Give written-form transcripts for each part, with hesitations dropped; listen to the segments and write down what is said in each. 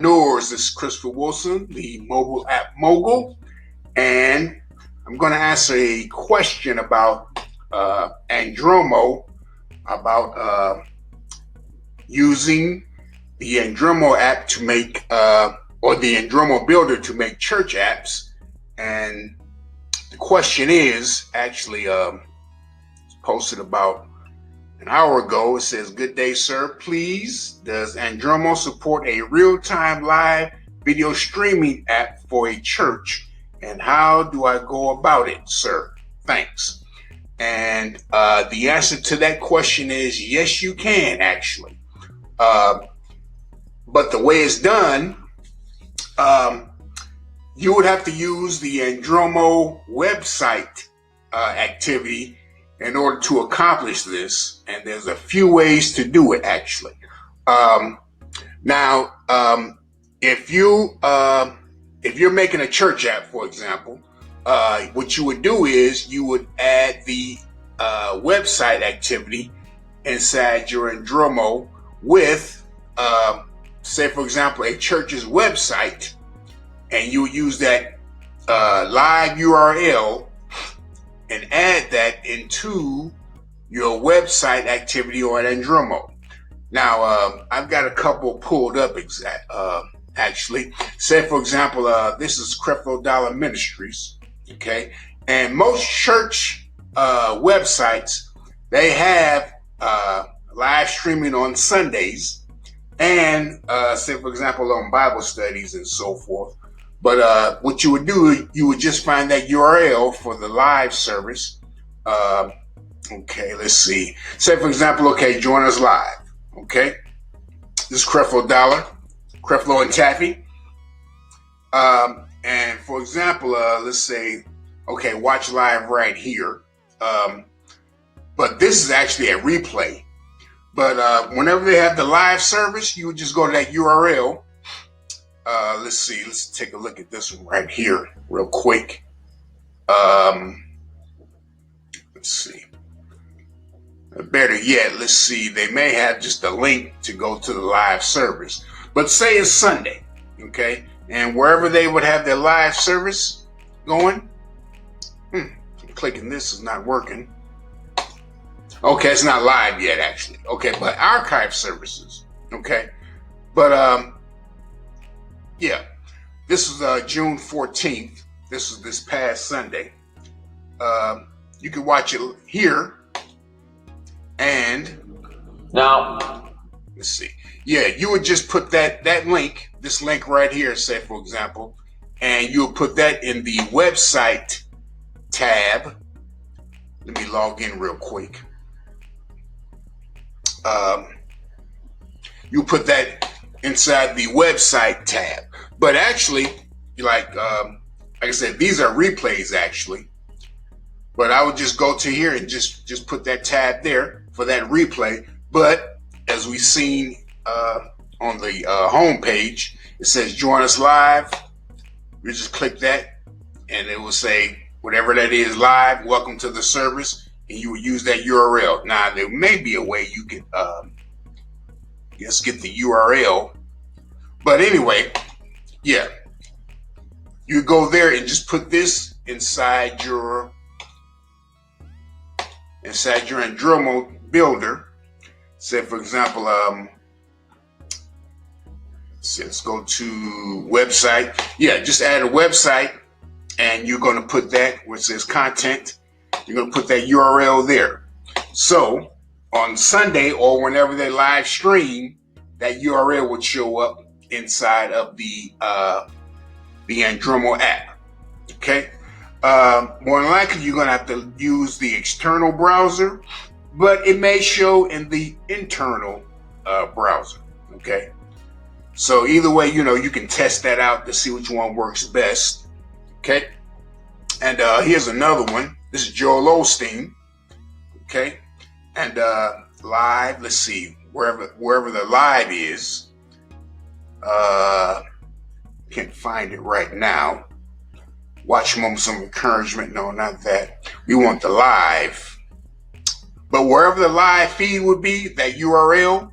This is Christopher Wilson, the mobile app mogul, and I'm going to answer a question about Andromo, about using the Andromo app to make, or the Andromo builder to make church apps. And the question is actually posted about an hour ago. It says, "Good day, sir. Please, does Andromo support a real-time live video streaming app for a church? And how do I go about it, sir? Thanks." And the answer to that question is yes, you can actually. But the way it's done, you would have to use the Andromo website activity in order to accomplish this, and there's a few ways to do it actually. Now, if you're making a church app, for example, what you would do is you would add the website activity inside your Andromo with, say for example, a church's website, and you would use that live URL and add that into your website activity on Andromo. Now, I've got a couple pulled up actually. Say, for example, this is Creflo Dollar Ministries, okay? And most church websites, they have live streaming on Sundays and, say, for example, on Bible studies and so forth. But what you would do, you would just find that URL for the live service. Okay, let's see. Say, for example, okay, join us live. Okay, this is Creflo Dollar, Creflo and Taffy. And for example, let's say, okay, watch live right here. But this is actually a replay. But whenever they have the live service, you would just go to that URL. Let's see, let's take a look at this one right here real quick. Let's see. Better yet, let's see, they may have just a link to go to the live service. But say it's Sunday, okay? And wherever they would have their live service going, I'm clicking this, is not working. Okay, it's not live yet actually. Okay, but archive services, okay? But yeah, this is June 14th. This is this past Sunday. You can watch it here. And now, let's see. Yeah, you would just put that link, this link right here, say for example, and you'll put that in the website tab. Let me log in real quick. You put that inside the website tab. But actually, like I said, these are replays actually. But I would just go to here and just put that tab there for that replay. But as we've seen on the home page, it says join us live. You just click that and it will say whatever that is, live, welcome to the service, and you would use that URL. Now there may be a way you could get the URL. But anyway, yeah. You go there and just put this inside your Andromo builder. Say for example, let's go to website. Yeah, just add a website and you're going to put that where it says content. You're going to put that URL there. So on Sunday or whenever they live stream, that URL would show up inside of the Andromo app. Okay. More than likely, you're going to have to use the external browser, but it may show in the internal browser. Okay. So either way, you can test that out to see which one works best. Okay. And here's another one. This is Joel Osteen. Okay. And live, let's see, wherever the live is. Can't find it right now. Watch moments of encouragement. No, not that. We want the live. But wherever the live feed would be, that URL,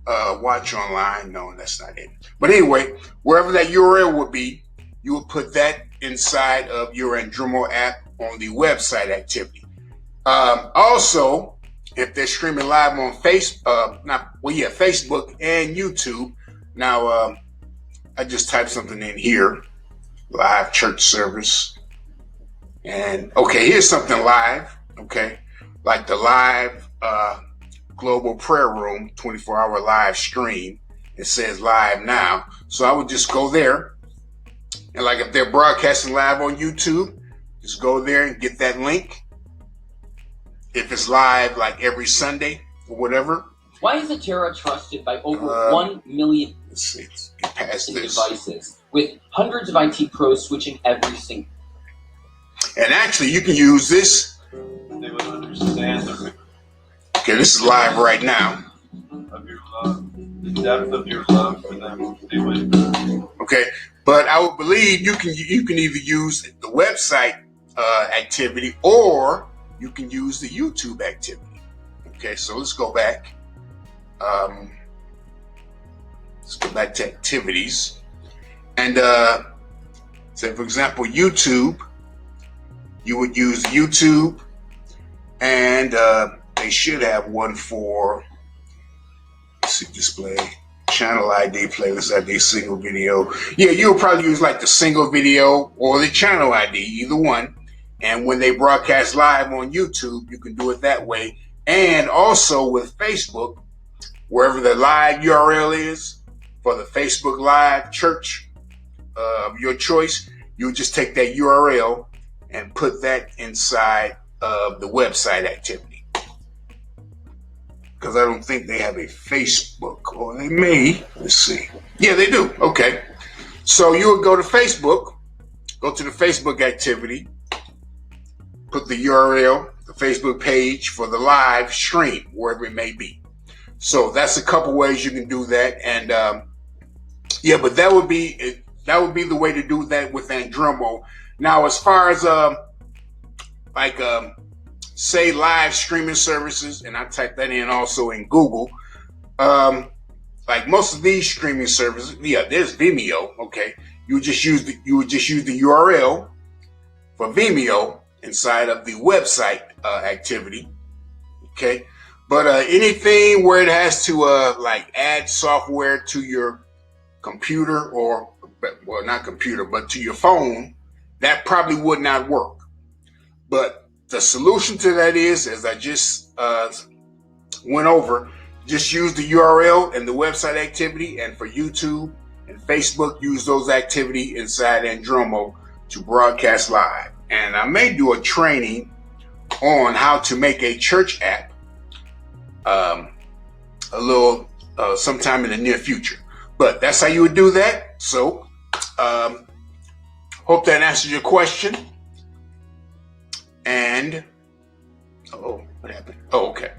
watch online. No, that's not it. But anyway, wherever that URL would be, you would put that inside of your Andromo app on the website activity. Also, if they're streaming live on Facebook and YouTube. Now, I just typed something in here, live church service. And okay, here's something live, okay? Like the live global prayer room, 24-hour live stream. It says live now. So I would just go there. And like if they're broadcasting live on YouTube, just go there and get that link. If it's live like every Sunday or whatever. Why is Atera trusted by over 1 million devices, with hundreds of IT pros switching every single? And actually, you can use this. They would understand Okay, this is live right now. Of your love, the depth of your love for them. They would. Okay, but I would believe you can either use the website activity or you can use the YouTube activity. Okay, so let's go back. Let's go back to activities. And say, for example, YouTube, you would use YouTube, and they should have one for, let's see, display, channel ID, playlist ID, single video. Yeah, you'll probably use like the single video or the channel ID, either one. And when they broadcast live on YouTube, you can do it that way. And also with Facebook, wherever the live URL is for the Facebook Live church of your choice, you just take that URL and put that inside of the website activity. Because I don't think they have a Facebook, or they may. Let's see. Yeah, they do. Okay. So you would go to Facebook, go to the Facebook activity, put the URL, the Facebook page for the live stream, wherever it may be. So that's a couple ways you can do that. And yeah, but that would be the way to do that with Andromo. Now, as far as say live streaming services, and I typed that in also in Google, like most of these streaming services, yeah, there's Vimeo. Okay, you would just use the URL for Vimeo inside of the website activity. Okay, but anything where it has to like add software to your computer, or well, not computer, but to your phone, that probably would not work. But the solution to that is, as I just went over, just use the URL and the website activity, and for YouTube and Facebook, use those activity inside Andromo to broadcast live. And I may do a training on how to make a church app sometime in the near future. But that's how you would do that. So hope that answers your question. And what happened? Oh, okay.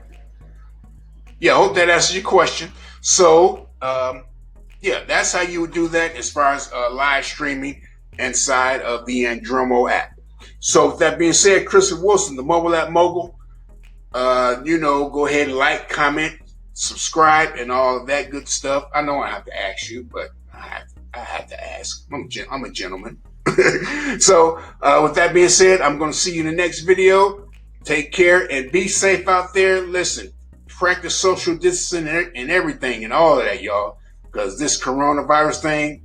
Yeah, hope that answers your question. So yeah, that's how you would do that as far as live streaming inside of the Andromo app. So with that being said, Christopher Wilson, the mobile app mogul, go ahead and like, comment, subscribe, and all of that good stuff. I know I have to ask you, but I have to ask. I'm a gentleman. So with that being said, I'm going to see you in the next video. Take care and be safe out there. Listen, practice social distancing and everything and all of that, y'all, because this coronavirus thing,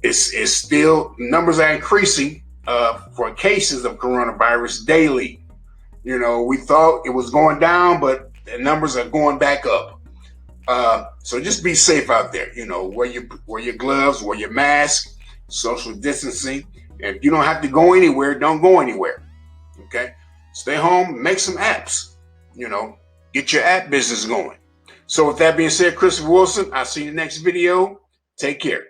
it's still, numbers are increasing for cases of coronavirus daily. We thought it was going down, but the numbers are going back up. So just be safe out there. Wear your gloves, wear your mask, social distancing. And if you don't have to go anywhere, don't go anywhere. Okay? Stay home, make some apps. Get your app business going. So with that being said, Christopher Wilson, I'll see you in the next video. Take care.